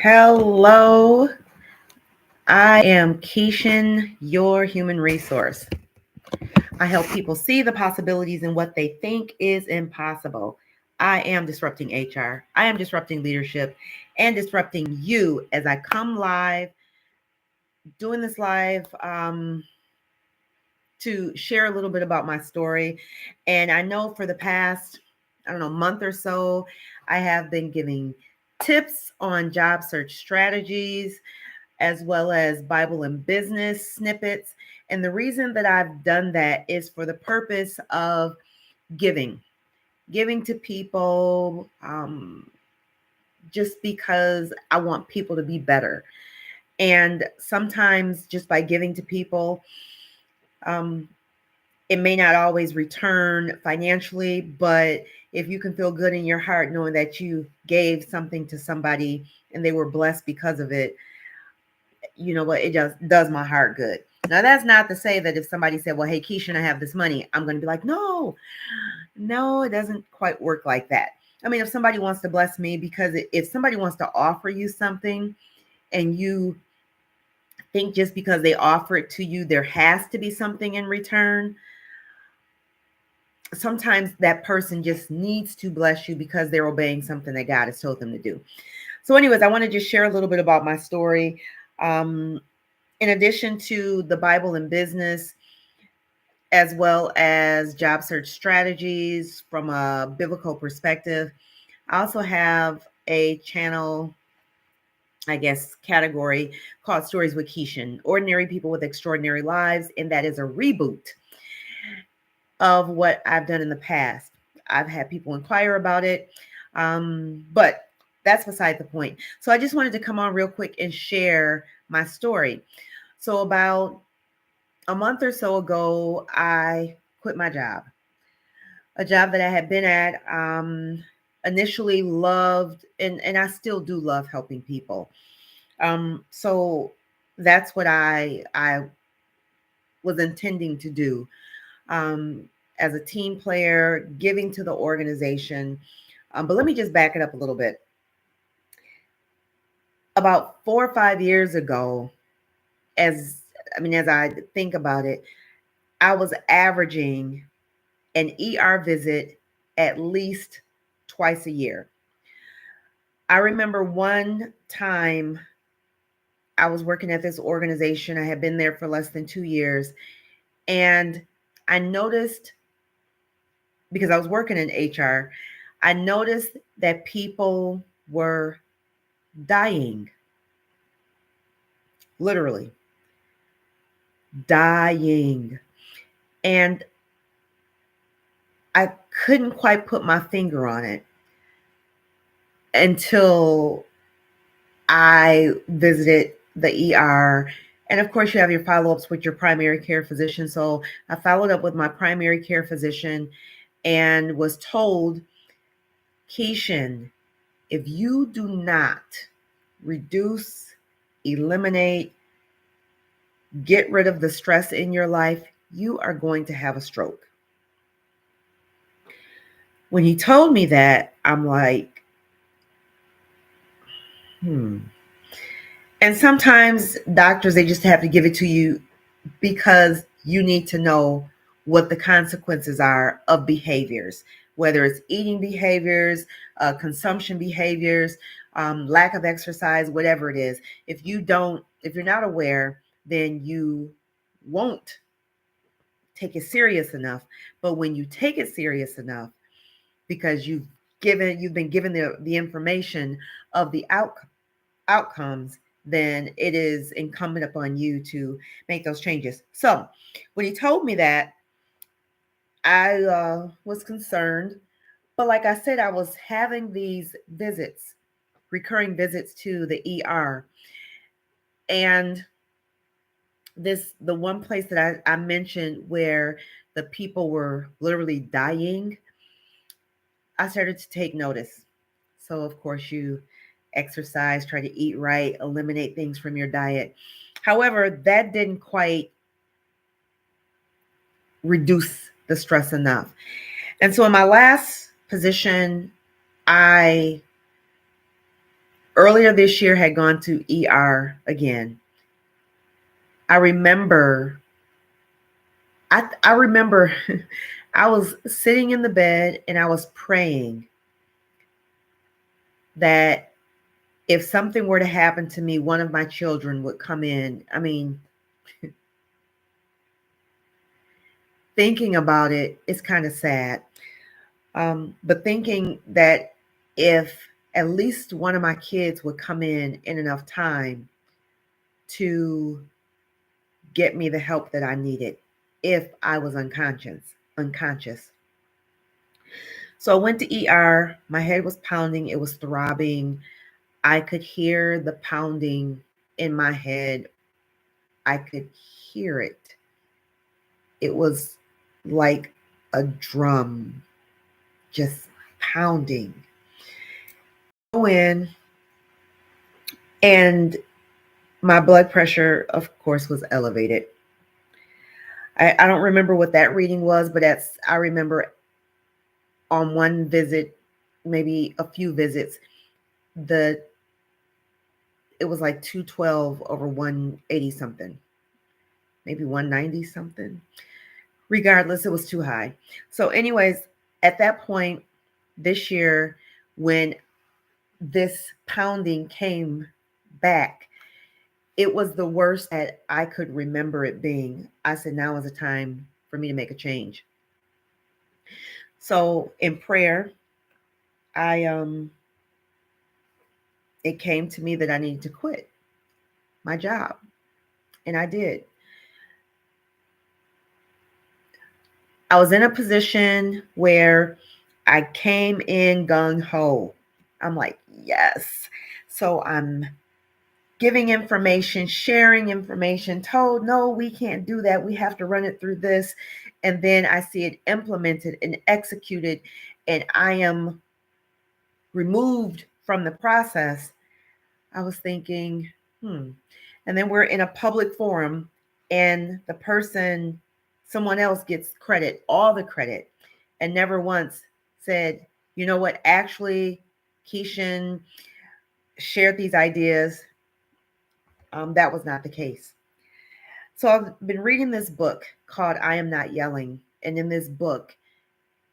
Hello, I am Keishan, your human resource. I help people see the possibilities in what they think is impossible. I am disrupting HR. I am disrupting leadership and disrupting you as I come live, doing this live to share a little bit about my story. And I know for the past, month or so, I have been giving tips on job search strategies, as well as Bible and business snippets. And the reason that I've done that is for the purpose of giving to people, just because I want people to be better. And sometimes just by giving to people, um, it may not always return financially, but if you can feel good in your heart knowing that you gave something to somebody and they were blessed because of it, you know what, it just does my heart good. Now, that's not to say that if somebody said, well, hey, Keisha, I have this money, I'm going to be like, no, it doesn't quite work like that. I mean, if somebody wants to bless me, because if somebody wants to offer you something and you think just because they offer it to you, there has to be something in return, sometimes that person just needs to bless you because they're obeying something that God has told them to do. So anyways, I want to just share a little bit about my story. In addition to the Bible and business, as well as job search strategies from a biblical perspective, I also have a channel, I guess, category called Stories with Keishan, Ordinary People with Extraordinary Lives. And that is a reboot of what I've done in the past. I've had people inquire about it, but that's beside the point. So I just wanted to come on real quick and share my story. So about a month or so ago, I quit my job, a job that I had been at, initially loved, and I still do love helping people. So that's what I was intending to do, as a team player, giving to the organization. But let me just back it up a little bit. About 4 or 5 years ago, as I think about it, I was averaging an ER visit at least twice a year. I remember one time I was working at this organization. I had been there for less than 2 years. And I noticed, because I was working in HR, I noticed that people were dying, literally dying. And I couldn't quite put my finger on it until I visited the ER. And of course, you have your follow ups with your primary care physician. So I followed up with my primary care physician and was told, Keishan, if you do not reduce, eliminate, get rid of the stress in your life, you are going to have a stroke. When he told me that, I'm like, And sometimes doctors, they just have to give it to you because you need to know what the consequences are of behaviors, whether it's eating behaviors, consumption behaviors, lack of exercise, whatever it is. If you're not aware, then you won't take it serious enough. But when you take it serious enough, because you've been given the information of the outcomes, then it is incumbent upon you to make those changes. So when he told me that, I was concerned. But like I said, I was having these visits, recurring visits to the ER. And the one place that I mentioned where the people were literally dying, I started to take notice. So of course you exercise, try to eat right, eliminate things from your diet. However, that didn't quite reduce the stress enough. And so in my last position, I earlier this year had gone to ER again. I remember I remember I was sitting in the bed and I was praying that if something were to happen to me, one of my children would come in. I mean, thinking about it, it's kind of sad. But thinking that if at least one of my kids would come in enough time to get me the help that I needed if I was unconscious. So I went to ER. My head was pounding. It was throbbing. I could hear the pounding in my head. I could hear it. It was like a drum just pounding. Go in, and my blood pressure, of course, was elevated. I don't remember what that reading was, but I remember on one visit, maybe a few visits, it was like 212 over 180 something, maybe 190 something. Regardless, it was too high. So, anyways, at that point this year, when this pounding came back, it was the worst that I could remember it being. I said, now is the time for me to make a change. So in prayer, it came to me that I needed to quit my job. And I did. I was in a position where I came in gung ho. I'm like, yes. So I'm giving information, sharing information, told, no, we can't do that. We have to run it through this. And then I see it implemented and executed, and I am removed from the process. I was thinking, And then we're in a public forum, and someone else gets credit, all the credit, and never once said, you know what, actually, Keishan shared these ideas. That was not the case. So I've been reading this book called I Am Not Yelling. And in this book,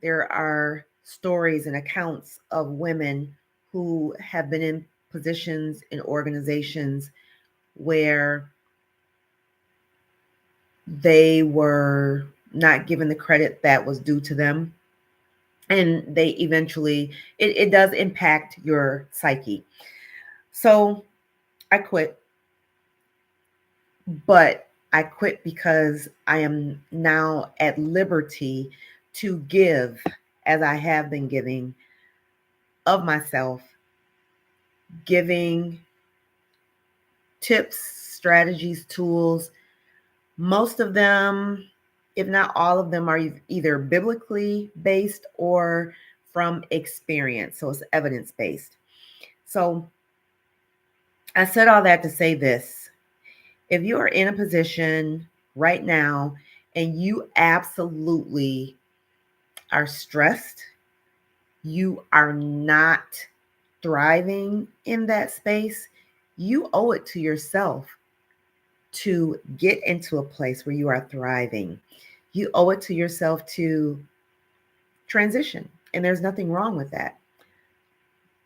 there are stories and accounts of women who have been in positions in organizations where they were not given the credit that was due to them. And they eventually, it does impact your psyche. So I quit. But I quit because I am now at liberty to give, as I have been giving, of myself, giving tips, strategies, tools. Most of them, if not all of them, are either biblically based or from experience. So it's evidence based. So I said all that to say this. If you are in a position right now and you absolutely are stressed, you are not thriving in that space, you owe it to yourself to get into a place where you are thriving. You owe it to yourself to transition, and there's nothing wrong with that.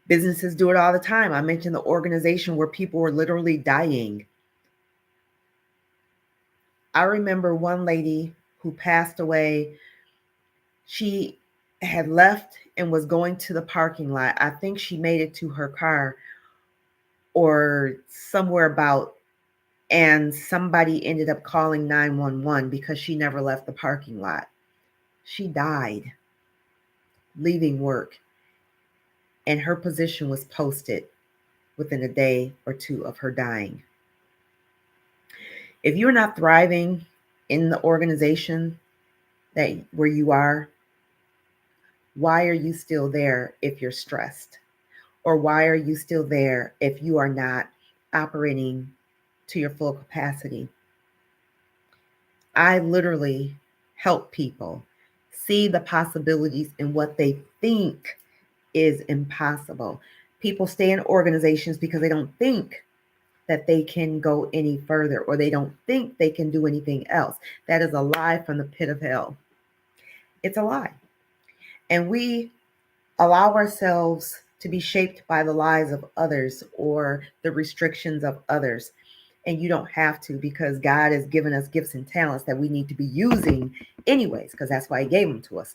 Businesses do it all the time. I mentioned the organization where people were literally dying. I remember one lady who passed away. She had left and was going to the parking lot. I think she made it to her car or somewhere about, and somebody ended up calling 911 because she never left the parking lot. She died leaving work, and her position was posted within a day or two of her dying. If you're not thriving in the organization where you are, why are you still there if you're stressed? Or why are you still there if you are not operating to your full capacity? I literally help people see the possibilities in what they think is impossible. People stay in organizations because they don't think that they can go any further, or they don't think they can do anything else. That is a lie from the pit of hell. It's a lie. And we allow ourselves to be shaped by the lies of others or the restrictions of others. And you don't have to, because God has given us gifts and talents that we need to be using anyways, because that's why He gave them to us.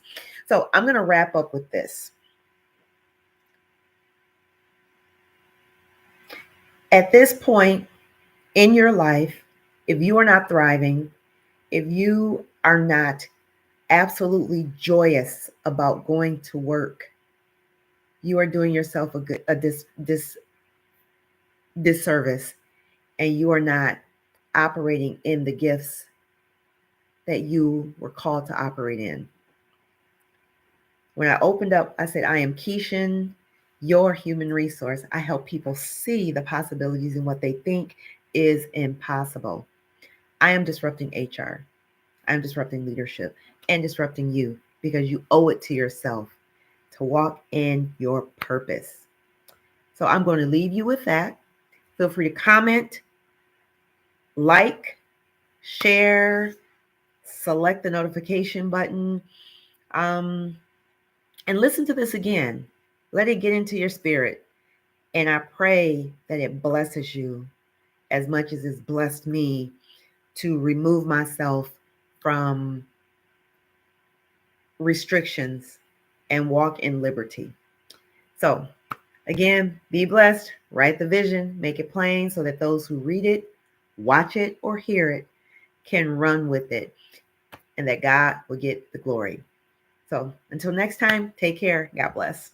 So I'm going to wrap up with this. At this point in your life, if you are not thriving, if you are not absolutely joyous about going to work, you are doing yourself a disservice, and you are not operating in the gifts that you were called to operate in. When I opened up, I said, I am Keishan, your human resource. I help people see the possibilities in what they think is impossible. I am disrupting HR. I'm disrupting leadership and disrupting you, because you owe it to yourself to walk in your purpose. So I'm going to leave you with that. Feel free to comment, like, share, select the notification button, and listen to this again. Let it get into your spirit. And I pray that it blesses you as much as it's blessed me to remove myself from restrictions and walk in liberty. So again, be blessed, write the vision, make it plain so that those who read it, watch it, or hear it can run with it, and that God will get the glory. So until next time, take care. God bless.